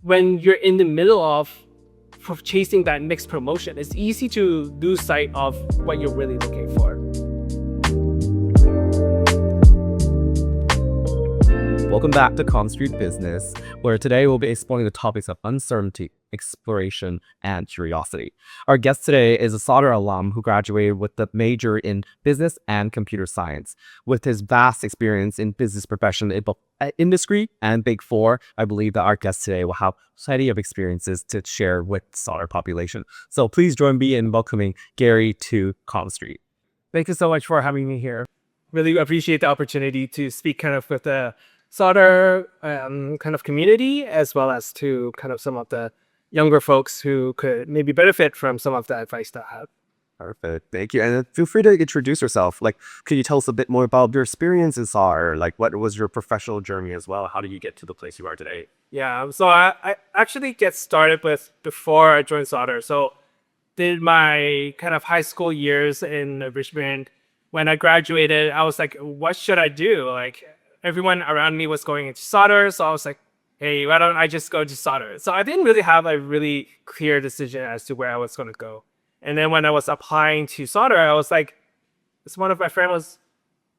when you're in the middle of chasing that next promotion, it's easy to lose sight of what you're really looking for. Welcome back to CommStreet Business, where today we'll be exploring the topics of uncertainty, exploration, and curiosity. Our guest today is a Sauder alum who graduated with a major in business and computer science. With his vast experience in business profession industry and Big Four, I believe that our guest today will have plenty of experiences to share with Sauder population. So please join me in welcoming Gary to CommStreet. Thank you so much for having me here. Really appreciate the opportunity to speak kind of with the Sauder kind of community, as well as to kind of some of the younger folks who could maybe benefit from some of the advice that I have. Perfect. Thank you. And feel free to introduce yourself. Like, could you tell us a bit more about your experience in Sauder? Like, what was your professional journey as well? How did you get to the place you are today? Yeah, so I actually get started with before I joined Sauder. So did my kind of high school years in Richmond. When I graduated, I was like, what should I do? Like, everyone around me was going into Sauder, so I was like, hey, why don't I just go to Sauder? So I didn't really have a really clear decision as to where I was going to go. And then when I was applying to Sauder, I was like, one of my friends was,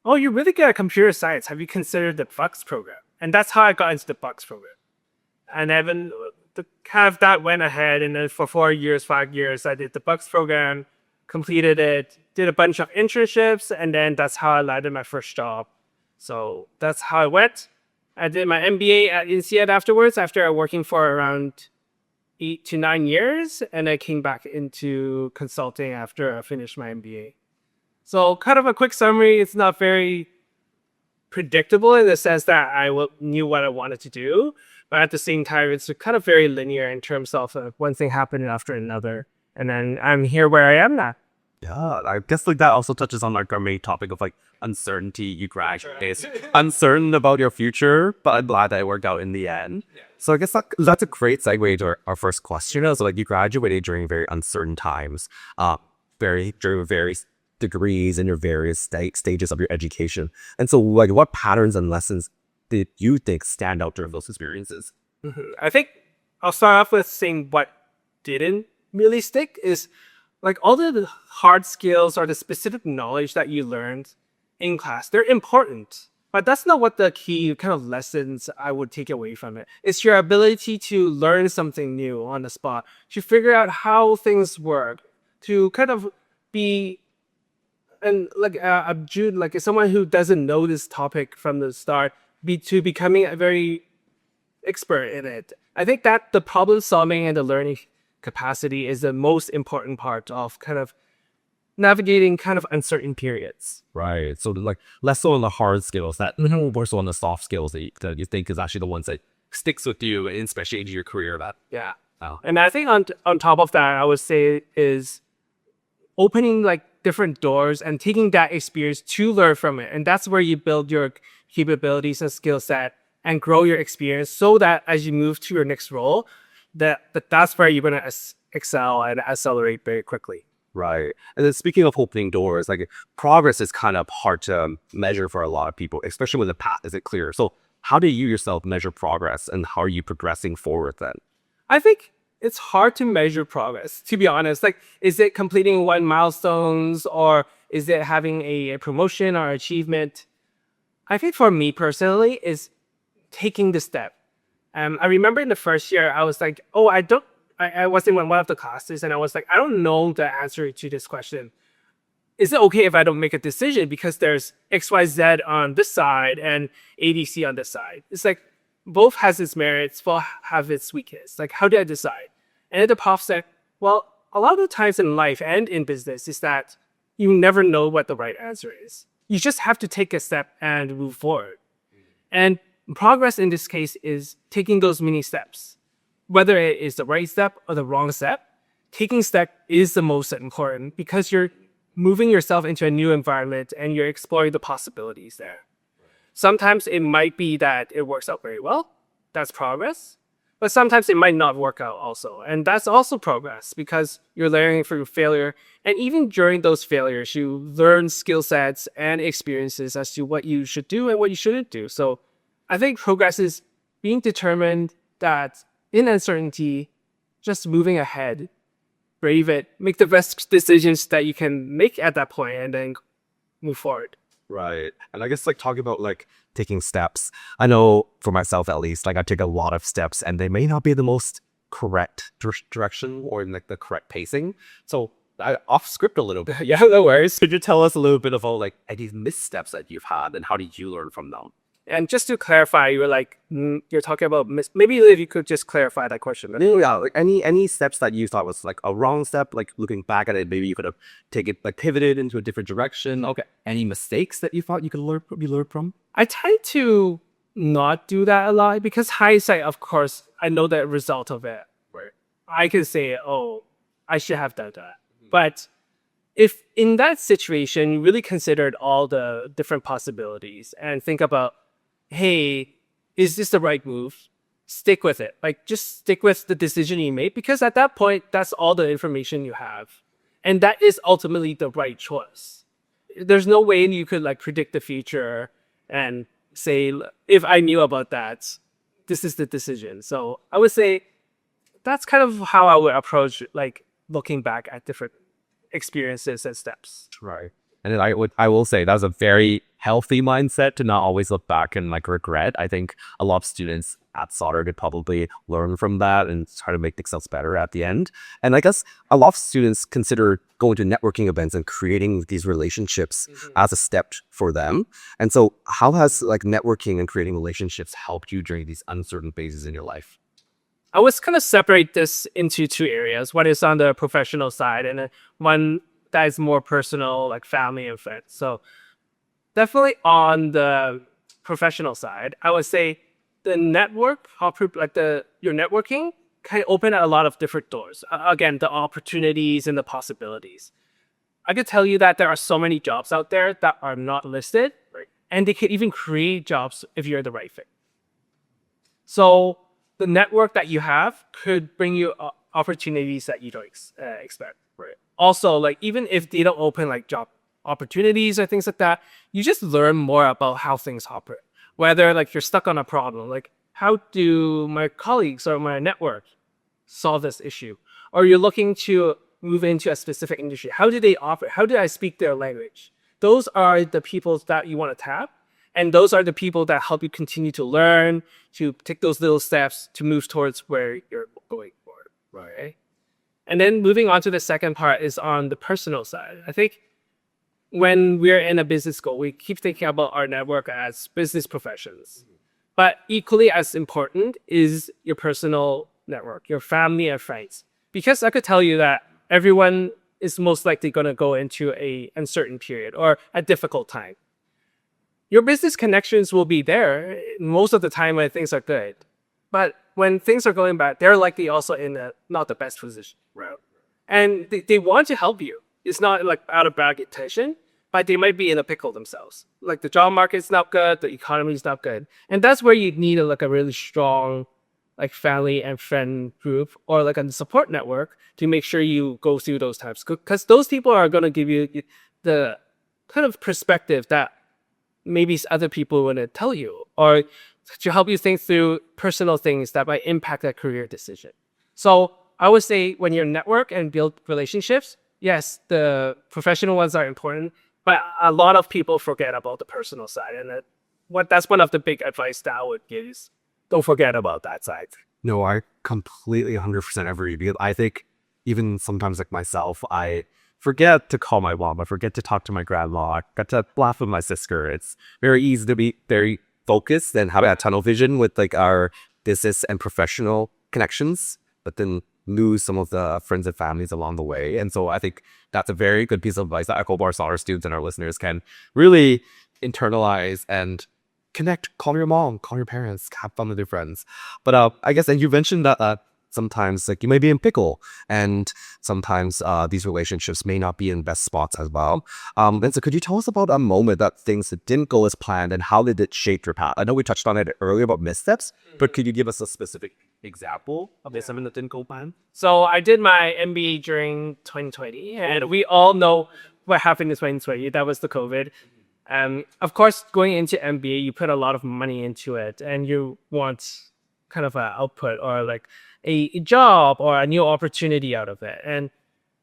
oh, you're really good at computer science. Have you considered the Bucks program? And that's how I got into the Bucks program. And then kind of that went ahead. And then for 4 years, 5 years, I did the Bucks program, completed it, did a bunch of internships, and then that's how I landed my first job. So that's how it went. I did my MBA at INSEAD afterwards, after working for around 8 to 9 years, and I came back into consulting after I finished my MBA. So kind of a quick summary, it's not very predictable in the sense that I knew what I wanted to do, but at the same time, it's kind of very linear in terms of one thing happening after another. And then I'm here where I am now. Yeah, I guess like that also touches on like our main topic of like uncertainty. You graduate uncertain about your future, but I'm glad that it worked out in the end. Yeah. So I guess that's a great segue to our first question. So like you graduated during very uncertain times, during various degrees in your various stages of your education. And so like what patterns and lessons did you think stand out during those experiences? I think I'll start off with saying what didn't really stick is like all the hard skills or the specific knowledge that you learned in class, they're important, but that's not what the key kind of lessons I would take away from it. It's your ability to learn something new on the spot, to figure out how things work, to kind of be like someone who doesn't know this topic from the start, to becoming a very expert in it. I think that the problem solving and the learning capacity is the most important part of kind of navigating kind of uncertain periods. Right. So like less so on the hard skills, that more so on the soft skills that you think is actually the ones that sticks with you, and especially into your career. Yeah. And I think on top of that, I would say is opening like different doors and taking that experience to learn from it. And that's where you build your capabilities and skill set and grow your experience so that as you move to your next role, that's where you're going to excel and accelerate very quickly. Right. And then speaking of opening doors, like progress is kind of hard to measure for a lot of people, especially when the path isn't clear. So how do you yourself measure progress, and how are you progressing forward then? I think it's hard to measure progress, to be honest. Like, is it completing one milestones, or is it having a promotion or achievement? I think for me personally is taking the step. I remember in the first year, I was like, oh, I was in one of the classes, and I was like, I don't know the answer to this question. Is it okay if I don't make a decision because there's XYZ on this side and ADC on this side? It's like both has its merits, both have its weakness. Like, how do I decide? And then the prof said, well, a lot of the times in life and in business is that you never know what the right answer is. You just have to take a step and move forward. And progress in this case is taking those mini steps. Whether it is the right step or the wrong step, taking step is the most important because you're moving yourself into a new environment and you're exploring the possibilities there. Sometimes it might be that it works out very well. That's progress. But sometimes it might not work out also. And that's also progress because you're learning through failure. And even during those failures, you learn skill sets and experiences as to what you should do and what you shouldn't do. So I think progress is being determined that in uncertainty, just moving ahead, brave it, make the best decisions that you can make at that point, and then move forward. Right. And I guess like talking about like taking steps. I know for myself at least, like I take a lot of steps and they may not be the most correct direction or in like the correct pacing. So I off script a little bit. Yeah, no worries. Could you tell us a little bit about like any missteps that you've had and how did you learn from them? And just to clarify, you were like, you're talking about maybe if you could just clarify that question. No, yeah, like any steps that you thought was like a wrong step, like looking back at it, maybe you could have taken like pivoted into a different direction. Okay. Any mistakes that you thought you could learn from? I tend to not do that a lot because hindsight, of course, I know the result of it. Right. I can say, oh, I should have done that. But if in that situation, you really considered all the different possibilities and think about, hey, is this the right move? Stick with it. Like, just stick with the decision you made because at that point, that's all the information you have. And that is ultimately the right choice. There's no way you could like predict the future and say, if I knew about that, this is the decision. So I would say that's kind of how I would approach like looking back at different experiences and steps. Right. And then I will say that was a very healthy mindset to not always look back and like regret. I think a lot of students at Sauder could probably learn from that and try to make themselves better at the end. And I guess a lot of students consider going to networking events and creating these relationships as a step for them. And so how has like networking and creating relationships helped you during these uncertain phases in your life? I was kind of separate this into two areas. One is on the professional side and then one that is more personal, like family and friends. So definitely on the professional side, I would say the network, your networking can open a lot of different doors. Again, the opportunities and the possibilities. I could tell you that there are so many jobs out there that are not listed, right? And they could even create jobs if you're the right fit. So the network that you have could bring you opportunities that you don't expect. Right. Also, like even if they don't open like job opportunities or things like that, you just learn more about how things operate. Whether like you're stuck on a problem, like how do my colleagues or my network solve this issue? Or you're looking to move into a specific industry. How do they operate? How do I speak their language? Those are the people that you want to tap. And those are the people that help you continue to learn, to take those little steps to move towards where you're going for, right? And then moving on to the second part is on the personal side. I think when we're in a business school, we keep thinking about our network as business professions. But equally as important is your personal network, your family and friends. Because I could tell you that everyone is most likely going to go into an uncertain period or a difficult time. Your business connections will be there most of the time when things are good. But when things are going bad, they're likely also in not the best position. Right. And they want to help you. It's not like out of bad intention, but they might be in a pickle themselves. Like the job market's not good, the economy is not good. And that's where you need a really strong like family and friend group or like a support network to make sure you go through those times. Because those people are going to give you the kind of perspective that maybe other people wouldn't tell you, or to help you think through personal things that might impact that career decision. So I would say when you network and build relationships, yes, the professional ones are important, but a lot of people forget about the personal side. And that's one of the big advice that I would give is don't forget about that side. No, I completely 100% agree because I think even sometimes like myself, I forget to call my mom. I forget to talk to my grandma. I forget to laugh with my sister. It's very easy to be very focused and have a tunnel vision with like our business and professional connections, but then lose some of the friends and families along the way. And so I think that's a very good piece of advice that I hope our Sauder students and our listeners can really internalize and connect. Call your mom, call your parents, have fun with your friends. But I guess, and you mentioned that sometimes like you may be in pickle and sometimes these relationships may not be in best spots as well. And so could you tell us about a moment that things that didn't go as planned and how did it shape your path? I know we touched on it earlier about missteps, but could you give us a specific example of something that didn't go planned? So I did my MBA during 2020 and we all know what happened in 2020. That was the COVID. Of course, going into MBA, you put a lot of money into it and you want kind of a output or like a job or a new opportunity out of it. And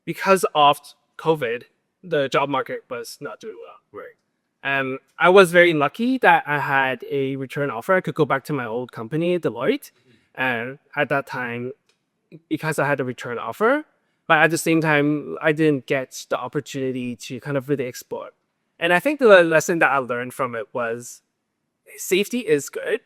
because of COVID, the job market was not doing well. Right. I was very lucky that I had a return offer. I could go back to my old company, Deloitte. And at that time, because I had a return offer, but at the same time, I didn't get the opportunity to kind of really explore. And I think the lesson that I learned from it was safety is good,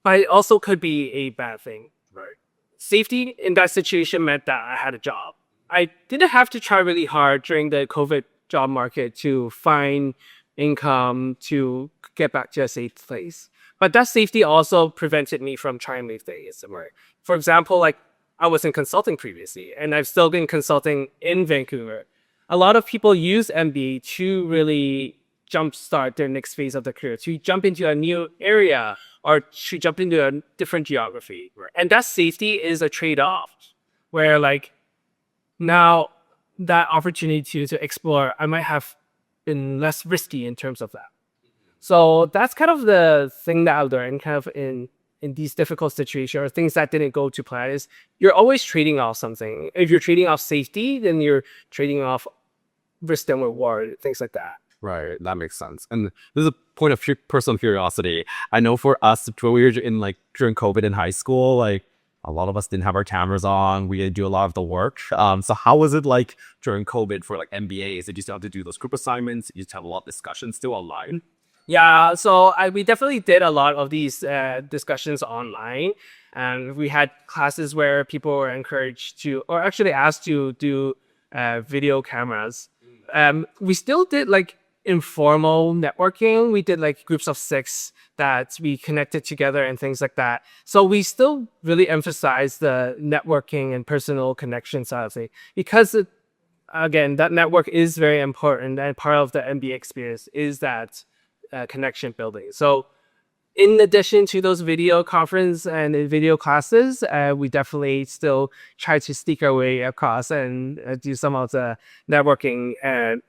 but it also could be a bad thing. Right. Safety in that situation meant that I had a job. I didn't have to try really hard during the COVID job market to find income to get back to a safe place. But that safety also prevented me from trying new things somewhere. For example, like I was in consulting previously, and I've still been consulting in Vancouver. A lot of people use MBA to really jumpstart their next phase of their career, to jump into a new area or to jump into a different geography. Right. And that safety is a trade-off where like now that opportunity to explore, I might have been less risky in terms of that. So that's kind of the thing that I learned kind of in these difficult situations or things that didn't go to plan is you're always trading off something. If you're trading off safety, then you're trading off risk and reward, things like that. Right, that makes sense. And this is a point of personal curiosity. I know for us, when we were in like during COVID in high school, like a lot of us didn't have our cameras on. We didn't do a lot of the work. So how was it like during COVID for like MBAs? Did you still have to do those group assignments? Did you just have a lot of discussions still online? Yeah, so we definitely did a lot of these discussions online. And we had classes where people were encouraged to, or actually asked to do video cameras. We still did like informal networking. We did like groups of 6 that we connected together and things like that. So we still really emphasize the networking and personal connection side of things because again, that network is very important, and part of the MBA experience is that connection building. So in addition to those video conference and video classes, we definitely still try to sneak our way across and do some of the networking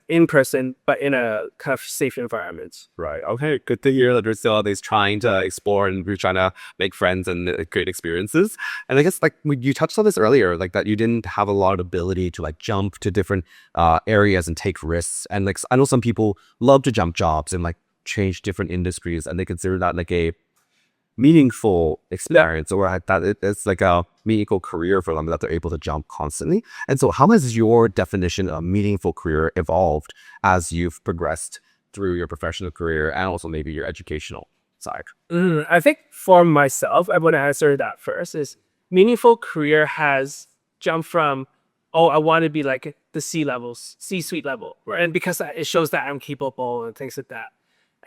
in person, but in a kind of safe environment. Right. Okay. Good to hear that there's still always trying to explore and we're trying to make friends and create experiences. And I guess like you touched on this earlier, like that you didn't have a lot of ability to like jump to different areas and take risks. And like I know some people love to jump jobs and like change different industries, and they consider that like a meaningful experience or that it's like a meaningful career for them that they're able to jump constantly. And so how has your definition of meaningful career evolved as you've progressed through your professional career and also maybe your educational side? I think for myself, I want to answer that first is meaningful career has jumped from, oh, I want to be like the C-suite level. Right? And because it shows that I'm capable and things like that,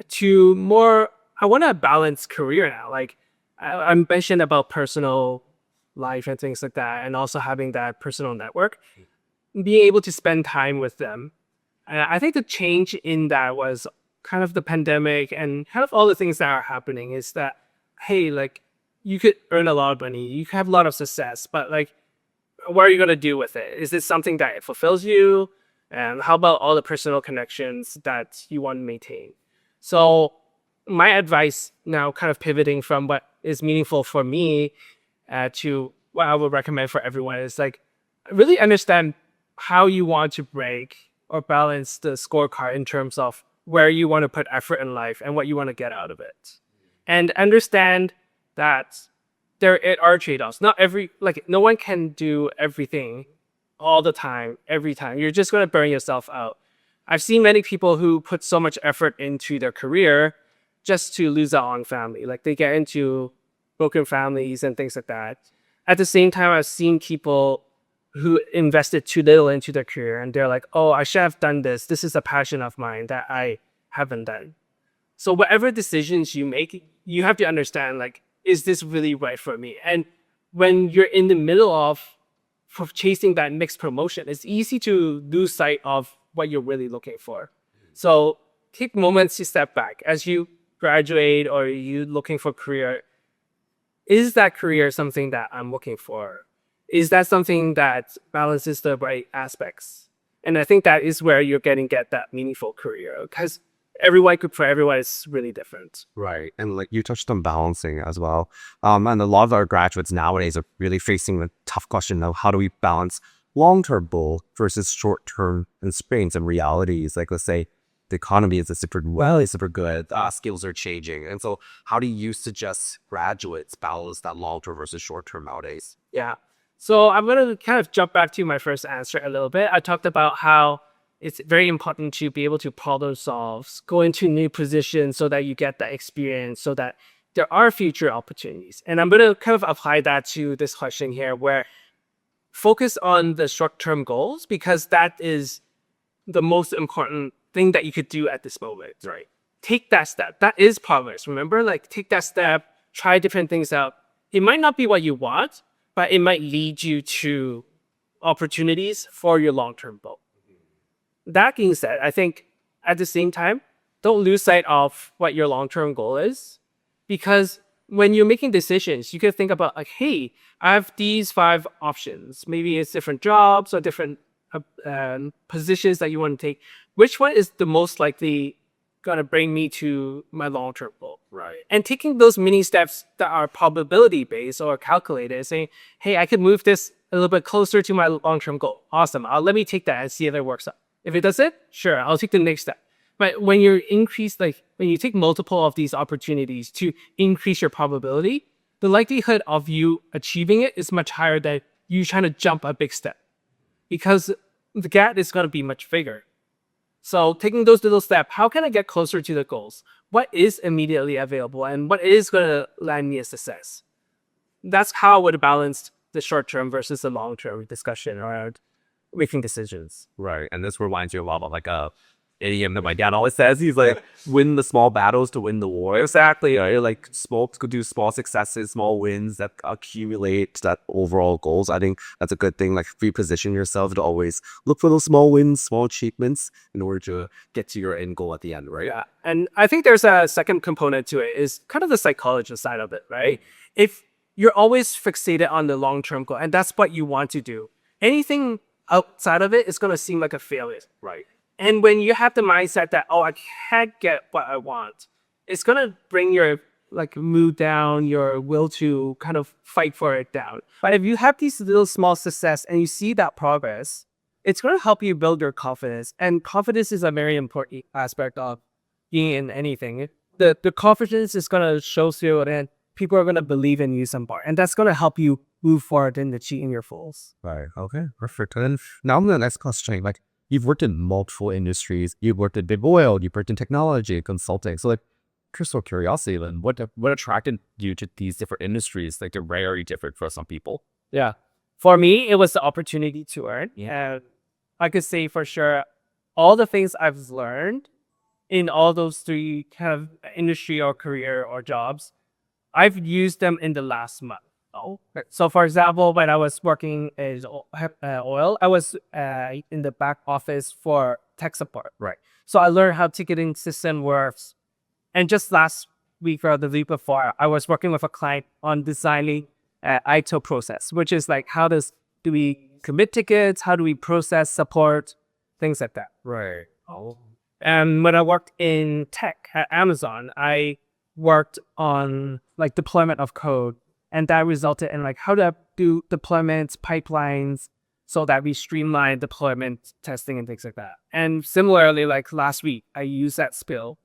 to more, I want a balanced career now. Like I mentioned about personal life and things like that, and also having that personal network, being able to spend time with them. And I think the change in that was kind of the pandemic and kind of all the things that are happening is that, hey, like you could earn a lot of money, you could have a lot of success, but like, what are you going to do with it? Is this something that fulfills you? And how about all the personal connections that you want to maintain? So my advice now, kind of pivoting from what is meaningful for me to what I would recommend for everyone is like really understand how you want to break or balance the scorecard in terms of where you want to put effort in life and what you want to get out of it. And understand that there are trade-offs. No one can do everything all the time, every time. You're just going to burn yourself out. I've seen many people who put so much effort into their career just to lose out on family. Like they get into broken families and things like that. At the same time, I've seen people who invested too little into their career and they're like, oh, I should have done this. This is a passion of mine that I haven't done. So whatever decisions you make, you have to understand, like, is this really right for me? And when you're in the middle of chasing that mixed promotion, it's easy to lose sight of what you're really looking for. So take moments to step back as you graduate or you looking for career. Is that career something that I'm looking for? Is that something that balances the right aspects? And I think that is where you're getting that meaningful career. Because everyone could for everyone is really different. Right. And like you touched on balancing as well. And a lot of our graduates nowadays are really facing the tough question of how do we balance long-term goal versus short-term constraints and realities. Like let's say the economy is super good, skills are changing. And so how do you suggest graduates balance that long-term versus short-term nowadays? Yeah. So I'm going to kind of jump back to my first answer a little bit. I talked about how it's very important to be able to problem solve, go into new positions so that you get that experience, so that there are future opportunities. And I'm going to kind of apply that to this question here, where focus on the short-term goals, because that is the most important thing that you could do at this moment, right? Take that step. That is progress. Remember, like take that step, try different things out. It might not be what you want, but it might lead you to opportunities for your long-term goal. That being said, I think at the same time, don't lose sight of what your long-term goal is, because when you're making decisions, you can think about like, hey, I have these 5 options. Maybe it's different jobs or different positions that you want to take. Which one is the most likely gonna bring me to my long-term goal? Right. And taking those mini steps that are probability based or calculated, saying, hey, I could move this a little bit closer to my long-term goal. Awesome. Let me take that and see if it works out. If it doesn't, sure, I'll take the next step. But when you when you take multiple of these opportunities to increase your probability, the likelihood of you achieving it is much higher than you trying to jump a big step, because the gap is going to be much bigger. So taking those little steps, how can I get closer to the goals? What is immediately available and what is going to land me a success? That's how I would balance the short-term versus the long-term discussion around making decisions. Right. And this reminds you a lot of like a idiom that my dad always says. He's like, win the small battles to win the war. Exactly. Right? Like could do small successes, small wins that accumulate to that overall goals. I think that's a good thing. Like reposition yourself to always look for those small wins, small achievements in order to get to your end goal at the end, right? Yeah. And I think there's a second component to it, is kind of the psychologist side of it, right? If you're always fixated on the long-term goal and that's what you want to do, anything outside of it is going to seem like a failure. Right. And when you have the mindset that, oh, I can't get what I want, it's going to bring your like mood down, your will to kind of fight for it down. But if you have these little small success and you see that progress, it's going to help you build your confidence. And confidence is a very important aspect of being in anything. The confidence is going to show through, and people are going to believe in you some more. And that's going to help you move forward in achieving your goals. Right. Okay. Perfect. And then now the next question, like you've worked in multiple industries. You've worked in big oil. You've worked in technology, consulting. So like, just curiosity, then what attracted you to these different industries? Like they're very different for some people. Yeah. For me, it was the opportunity to earn. Yeah. And I could say for sure, all the things I've learned in all those 3 kind of industry or career or jobs, I've used them in the last month. Oh, so for example, when I was working as oil, I was in the back office for tech support. Right. So I learned how ticketing system works. And just last week or the week before, I was working with a client on designing ITIL process, which is like do we commit tickets? How do we process support? Things like that. Right. Oh. And when I worked in tech at Amazon, I worked on like deployment of code. And that resulted in like how to do deployments, pipelines, so that we streamline deployment testing and things like that. And similarly, like last week, I used that skill.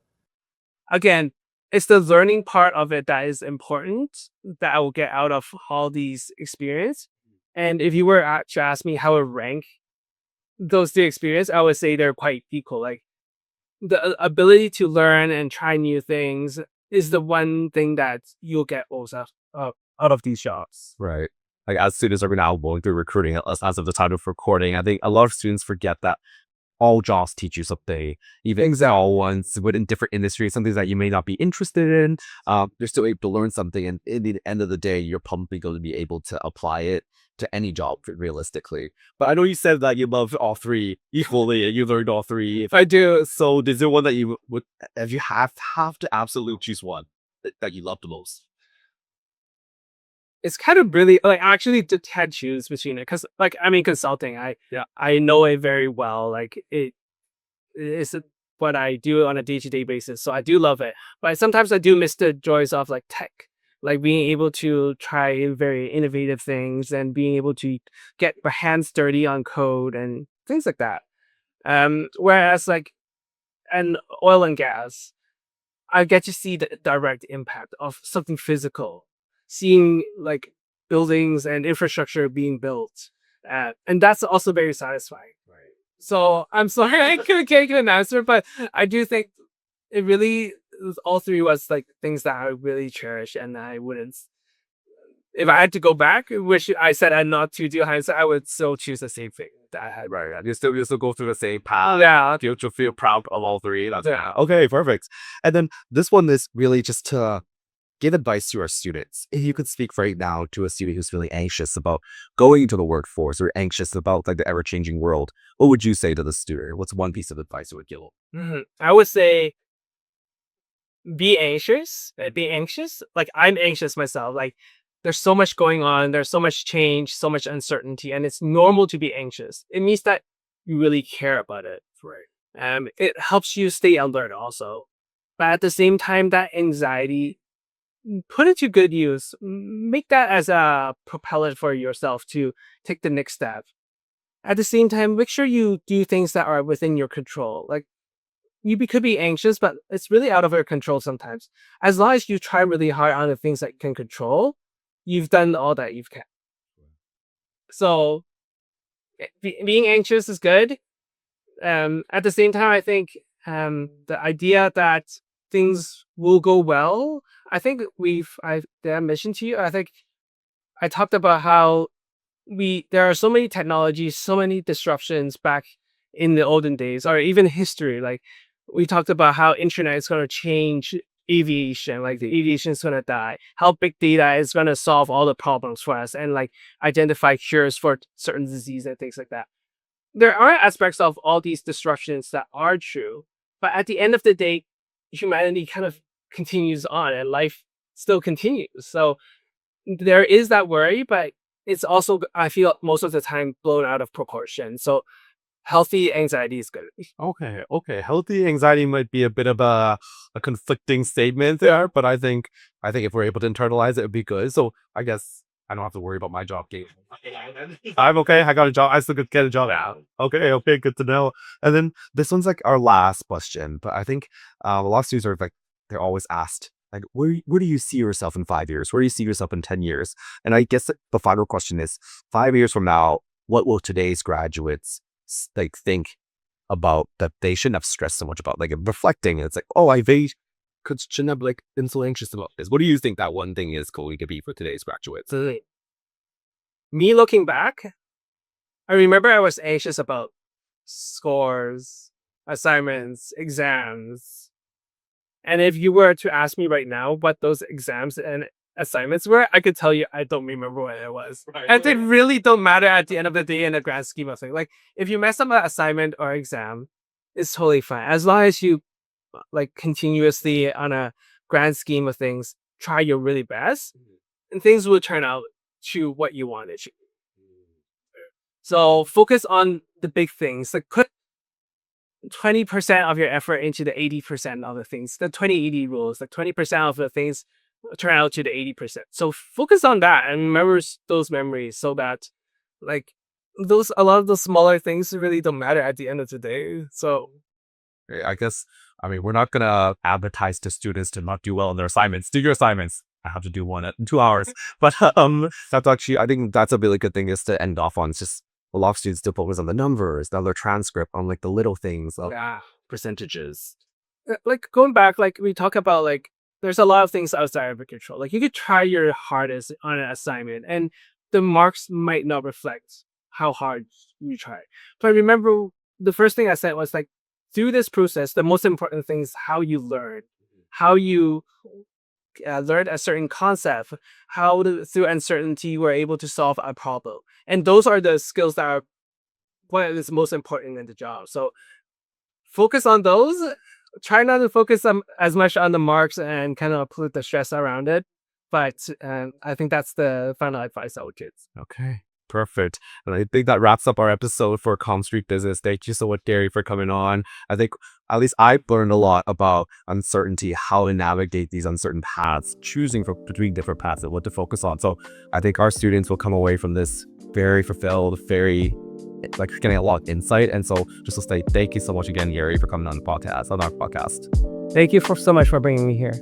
Again, it's the learning part of it that is important, that I will get out of all these experience. And if you were to ask me how I rank those 3 experiences, I would say they're quite equal. Like the ability to learn and try new things is the one thing that you'll get most out of these jobs. Right. Like as students are now going through recruiting, as of the time of recording, I think a lot of students forget that all jobs teach you something, even small ones within different industries, something that you may not be interested in. You're still able to learn something, and in the end of the day, you're probably going to be able to apply it to any job realistically. But I know you said that you love all 3 equally, and you learned all 3. If I do, so is there one that you would, if you have to absolutely choose one that you love the most? It's kind of really like I actually had to choose between it, because like I mean consulting, I know it very well. Like it's what I do on a day-to-day basis. So I do love it. But sometimes I do miss the joys of like tech, like being able to try very innovative things and being able to get my hands dirty on code and things like that. Whereas like and oil and gas, I get to see the direct impact of something physical, seeing like buildings and infrastructure being built. And that's also very satisfying. So I'm sorry I couldn't give you an answer, but I do think it really all three was like things that I really cherish, and I wouldn't. If I had to go back, which I said I'm not to do hindsight, I would still choose the same thing that I had. Right. You still go through the same path. Yeah, You feel proud of all three. That's yeah. okay, perfect. And then this one is really just to give advice to our students. If you could speak right now to a student who's really anxious about going into the workforce or anxious about like the ever-changing world, what would you say to the student? What's one piece of advice you would give them? I would say be anxious. Be anxious. Like I'm anxious myself. Like there's so much going on. There's so much change, so much uncertainty, and it's normal to be anxious. It means that you really care about it. Right. It helps you stay alert also. But at the same time, that anxiety, put it to good use. Make that as a propellant for yourself to take the next step. At the same time, make sure you do things that are within your control. Like could be anxious, but it's really out of your control sometimes. As long as you try really hard on the things that you can control, you've done all that you can. So being anxious is good. At the same time, I think the idea that things will go well. I think I mentioned to you. I think I talked about how there are so many technologies, so many disruptions back in the olden days, or even history. Like we talked about how internet is going to change aviation, like the aviation is going to die, how big data is going to solve all the problems for us and like identify cures for certain disease and things like that. There are aspects of all these disruptions that are true, but at the end of the day, humanity kind of continues on and life still continues. So there is that worry, but it's also, I feel most of the time, blown out of proportion. So healthy anxiety is good. Okay. Healthy anxiety might be a bit of a conflicting statement there, but I think if we're able to internalize it, it'd be good. So I guess I don't have to worry about my job getting. I'm okay. I got a job. I still could get a job out. Okay, good to know. And then this one's like our last question, but I think a lot of students are like they're always asked like where do you see yourself in 5 years? Where do you see yourself in 10 years? And I guess the final question is 5 years from now, what will today's graduates like think about that they shouldn't have stressed so much about like reflecting? It's like, oh, shouldn't have like been so anxious about this. What do you think that one thing is going to be for today's graduates? So me looking back, I remember I was anxious about scores, assignments, exams. And if you were to ask me right now what those exams and assignments were, I could tell you I don't remember what it was. And they really don't matter at the end of the day in the grand scheme of things. Like if you mess up an assignment or exam, it's totally fine. As long as you like continuously on a grand scheme of things, try your really best and things will turn out to what you wanted to. So focus on the big things. Like put 20% of your effort into the 80% of the things. The 20-80 rules. Like 20% of the things turn out to the 80%. So focus on that and remember those memories so that like a lot of the smaller things really don't matter at the end of the day. So I guess, I mean, we're not going to advertise to students to not do well on their assignments. Do your assignments. I have to do one at 2 hours. But that's actually, I think that's a really good thing is to end off on. It's just a lot of students still focus on the numbers, on their transcript, on like the little things of percentages. like going back, like we talk about like there's a lot of things outside of your control. Like you could try your hardest on an assignment and the marks might not reflect how hard you try. But remember the first thing I said was like through this process, the most important thing is how you learn, how you learn a certain concept, through uncertainty we're able to solve a problem. And those are the skills that are what is most important in the job. So focus on those. Try not to focus as much on the marks and kind of put the stress around it. But I think that's the final advice I would give. Okay, perfect. And I think that wraps up our episode for CommStreet Business. Thank you so much, Gary, for coming on. I think at least I learned a lot about uncertainty, how to navigate these uncertain paths, choosing between different paths and what to focus on. So I think our students will come away from this very fulfilled, very like getting a lot of insight. And so just to say thank you so much again, Yuri, for coming on our podcast. Thank you so much for bringing me here.